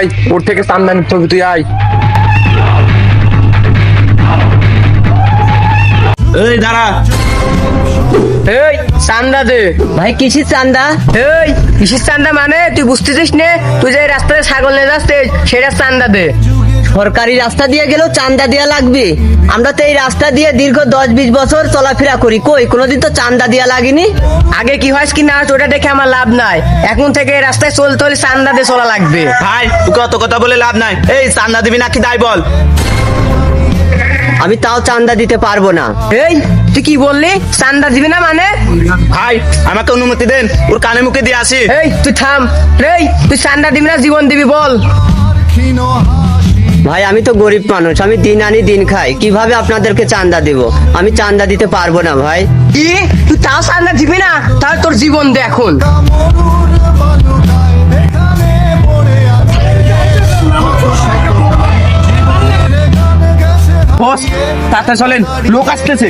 আয়, ওর থেকে চান্দা নিতে হবে, তুই আয়। এই দাঁড়া। এই চান্দা দে। ভাই কিসের চান্দা? এই কিসের চান্দা মানে তুই বুঝতেছিস নে? তুই যে রাস্তায় ছাগল নিয়ে যাচ্ছিস সেটা চান্দা দে। সরকারি রাস্তা দিয়ে গেলেও চান্দা দেওয়া লাগবে? আমরা তো এই রাস্তা দিয়ে দীর্ঘ 10-20 বছর চলাফেরা করি, কই কোনোদিন তো চান্দা দেওয়া লাগেনি। আগে কি হয় কি না ওটা দেখে আমার লাভ নাই, এখন থেকে এই রাস্তায় চলতে হলে চান্দা দিয়ে চলা লাগবে। ভাই তোকে অত কথা বলে লাভ নাই। এই চান্দা দিবি নাকি তাই বল। আমি তাও চান্দা দিতে পারবো না। এই তুই কি বললি? চান্দা দিবি না মানে? ভাই আমাকে অনুমতি দেন, ওর কানে মুখে দিয়ে আসি। এই তুই থাম। এই তুই চান্দা দিবি না জীবন দিবি বল? ভাই আমি তো গরিব মানুষ, আমি দিন আনি দিন খাই, কিভাবে আপনাদেরকে চান্দা দেব? আমি চান্দা দিতে পারবো না ভাই। কি তুই তাও চান্দা দিবি না? তাহলে তোর জীবন দে এখন। বস তাড়াতাড়ি চলেন, লোক আসতেছে।